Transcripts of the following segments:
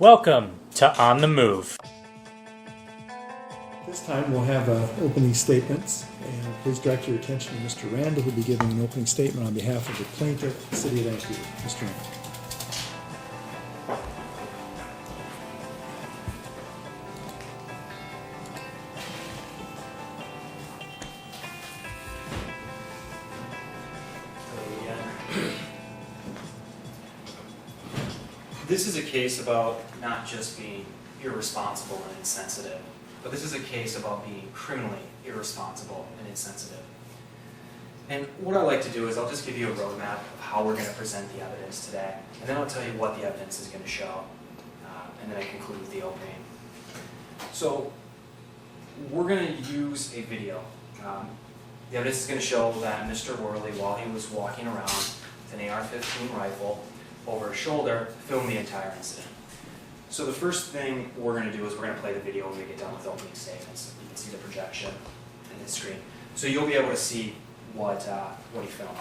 Welcome to On the Move. This time we'll have opening statements, and please direct your attention to Mr. Randall, who will be giving an opening statement on behalf of the plaintiff, the City of Vancouver. Mr. Randall. This is a case about not just being irresponsible and insensitive, but this is a case about being criminally irresponsible and insensitive. And what I like to do is I'll just give you a roadmap of how we're going to present the evidence today, and then I'll tell you what the evidence is going to show, and then I conclude with the opening. So we're going to use a video. The evidence is going to show that Mr. Worley, while he was walking around with an AR-15 rifle over his shoulder, filmed the entire incident. So the first thing we're going to do is we're going to play the video when we get done with opening statements. You can see the projection in the screen. So you'll be able to see what he filmed.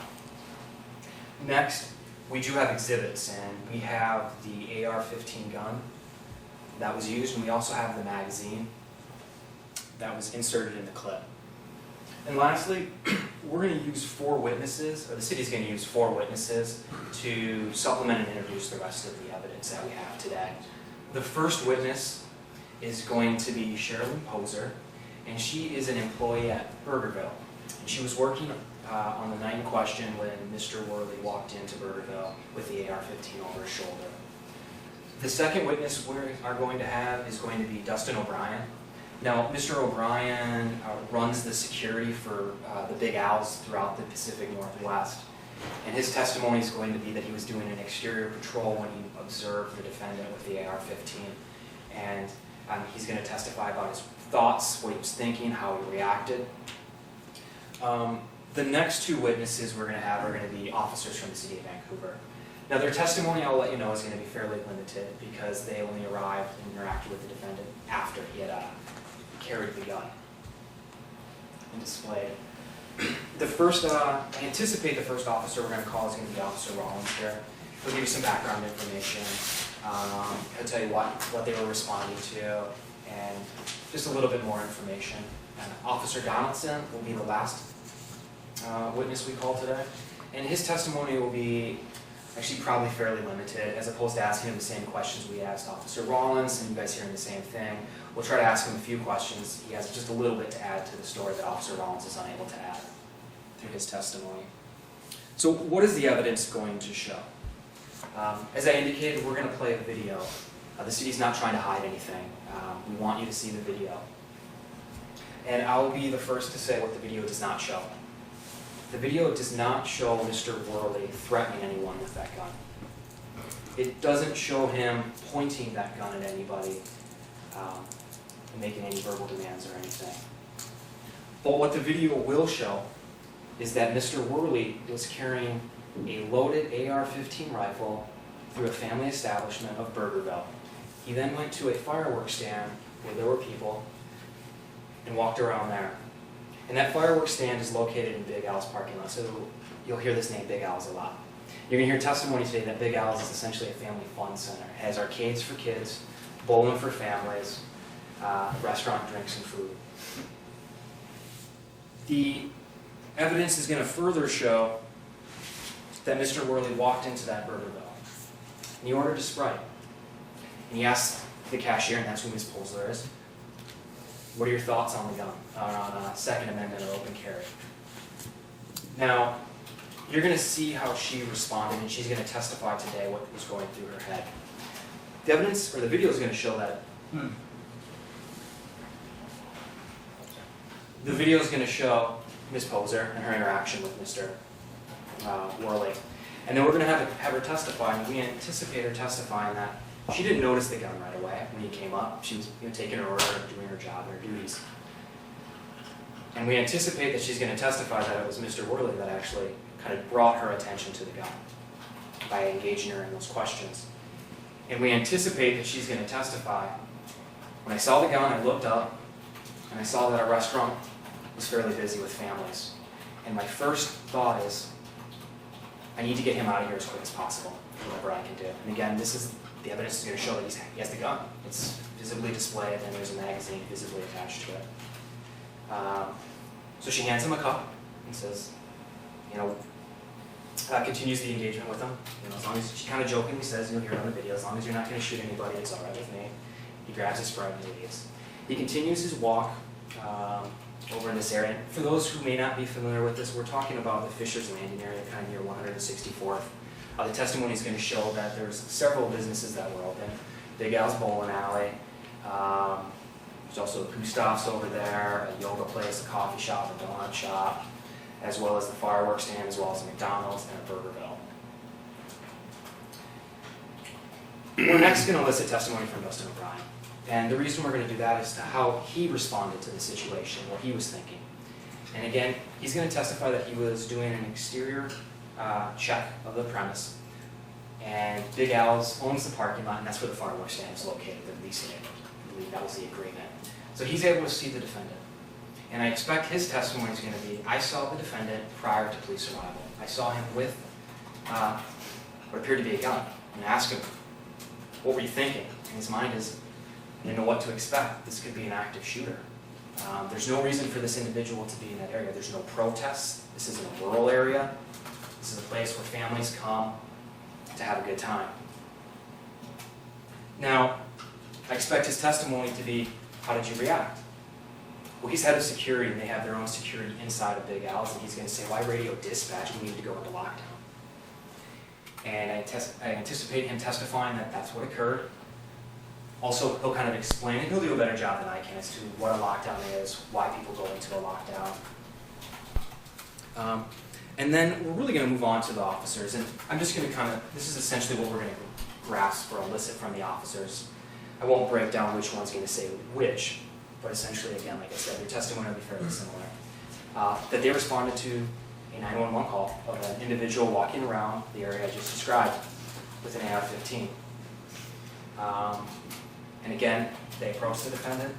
Next, we do have exhibits, and we have the AR-15 gun that was used, and we also have the magazine that was inserted in the clip. And lastly, we're going to use four witnesses, or the city's going to use four witnesses to supplement and introduce the rest of the evidence that we have today. The first witness is going to be Sherilyn Poser, and she is an employee at Burgerville. And she was working on the night in question when Mr. Worley walked into Burgerville with the AR-15 over his shoulder. The second witness we are going to have is going to be Dustin O'Brien. Now, Mr. O'Brien runs the security for the Big Owls throughout the Pacific Northwest, and his testimony is going to be that he was doing an exterior patrol when he observed the defendant with the AR-15, and he's going to testify about his thoughts, what he was thinking, how he reacted. The next two witnesses we're going to have are going to be officers from the City of Vancouver. Now, their testimony, I'll let you know, is going to be fairly limited because they only arrived and interacted with the defendant after he had carried the gun and displayed. The first, I anticipate the first officer we're going to call is going to be Officer Rollins here. He'll give you some background information. He'll tell you what they were responding to and just a little bit more information. Officer Donaldson will be the last witness we call today. And his testimony will be actually probably fairly limited, as opposed to asking him the same questions we asked Officer Rollins, and you guys hearing the same thing. We'll try to ask him a few questions. He has just a little bit to add to the story that Officer Rollins is unable to add through his testimony. So what is the evidence going to show? As I indicated, we're going to play a video. The city's not trying to hide anything. We want you to see the video. And I'll be the first to say what the video does not show. The video does not show Mr. Worley threatening anyone with that gun. It doesn't show him pointing that gun at anybody and making any verbal demands or anything. But what the video will show is that Mr. Worley was carrying a loaded AR-15 rifle through a family establishment of Burgerville. He then went to a fireworks stand where there were people and walked around there. And that fireworks stand is located in Big Al's parking lot, so you'll hear this name Big Al's a lot. You're going to hear testimony today that Big Al's is essentially a family fun center. It has arcades for kids, bowling for families, restaurant drinks and food. The evidence is going to further show that Mr. Worley walked into that Burgerville and he ordered a Sprite. And he asked the cashier, and that's who Ms. Posler is, what are your thoughts on the gun, on Second Amendment or open carry? Now, you're going to see how she responded, and she's going to testify today what was going through her head. The evidence, or the video is going to show that. The video is going to show Ms. Poser and her interaction with Mr. Worley. And then we're going to have her testify, and we anticipate her testifying that she didn't notice the gun right away when he came up. She was taking her order, doing her job, her duties. And we anticipate that she's going to testify that it was Mr. Worley that actually kind of brought her attention to the gun by engaging her in those questions. And we anticipate that she's going to testify, when I saw the gun, I looked up, and I saw that our restaurant was fairly busy with families. And my first thought is, I need to get him out of here as quick as possible, whatever I can do. And again, this is the evidence is going to show that he has the gun. It's visibly displayed, and there's a magazine visibly attached to it. So she hands him a cup and says, continues the engagement with him. As long as she kind of jokingly says, you'll hear it on the video, as long as you're not going to shoot anybody, it's all right with me. He grabs his Sprite and leaves. He continues his walk over in this area. For those who may not be familiar with this, we're talking about the Fisher's Landing area, kind of near 164th. The testimony is going to show that there's several businesses that were open. Big Al's Bowling Alley. There's also Gustav's over there, a yoga place, a coffee shop, a donut shop, as well as the fireworks stand, as well as a McDonald's and a Burgerville. We're next going to elicit testimony from Dustin O'Brien. And the reason we're going to do that is to how he responded to the situation, what he was thinking. And again, he's going to testify that he was doing an exterior check of the premise. And Big Al's owns the parking lot, and that's where the fireworks stand is located. They're leasing it. I believe that was the agreement. So he's able to see the defendant. And I expect his testimony is going to be, I saw the defendant prior to police arrival. I saw him with what appeared to be a gun. And I asked him, what were you thinking? And his mind is, I didn't know what to expect. This could be an active shooter. There's no reason for this individual to be in that area. There's no protests. This isn't a rural area. This is a place where families come to have a good time. Now, I expect his testimony to be, how did you react? Well, he's head of security, and they have their own security inside of Big Al's, and he's going to say, why radio dispatch? We need to go into lockdown. And I anticipate him testifying that that's what occurred. Also, he'll kind of explain, and he'll do a better job than I can as to what a lockdown is, why people go into a lockdown. And then we're really going to move on to the officers, and I'm just going to this is essentially what we're going to grasp or elicit from the officers. I won't break down which one's going to say which, but essentially, again, like I said, their testimony will be fairly similar. That they responded to a 911 call of an individual walking around the area I just described with an AR-15. And again, they approached the defendant,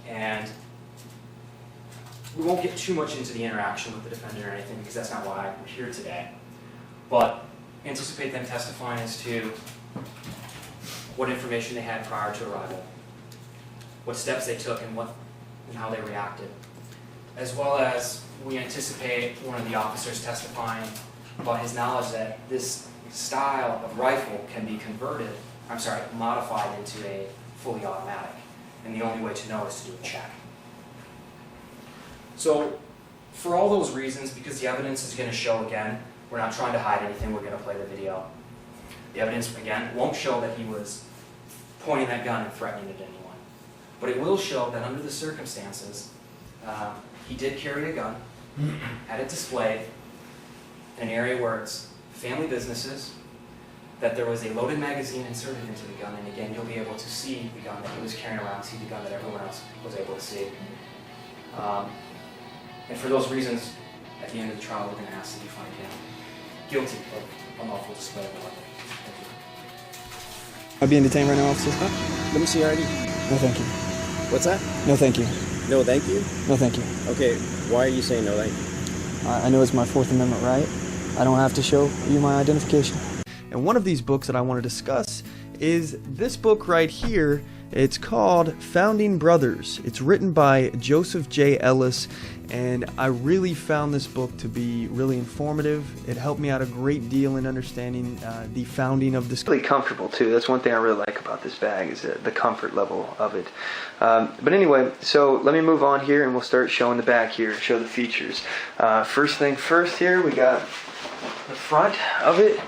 and we won't get too much into the interaction with the defendant or anything because that's not why we're here today. But anticipate them testifying as to what information they had prior to arrival, what steps they took, and how they reacted. As well as we anticipate one of the officers testifying about his knowledge that this style of rifle can be modified into a fully automatic. And the only way to know is to do a check. So, for all those reasons, because the evidence is going to show, again, we're not trying to hide anything, we're going to play the video. The evidence, again, won't show that he was pointing that gun and threatening it at anyone. But it will show that under the circumstances, he did carry a gun, had it displayed in an area where it's family businesses, that there was a loaded magazine inserted into the gun, and again, you'll be able to see the gun that he was carrying around, see the gun that everyone else was able to see. And for those reasons, at the end of the trial, we're going to ask that you find him guilty of unlawful display of a weapon. Thank you. Am I being detained right now, officer? Let me see your ID. No, thank you. What's that? No, thank you. No, thank you? No, thank you. Okay, why are you saying no, thank you? I know it's my Fourth Amendment right. I don't have to show you my identification. And one of these books that I want to discuss is this book right here. It's called Founding Brothers. It's written by Joseph J. Ellis, and I really found this book to be really informative. It helped me out a great deal in understanding the founding of this. It's really comfortable too. That's one thing I really like about this bag is the comfort level of it. But anyway, so let me move on here and we'll start showing the back here, show the features. First thing first here, we got the front of it.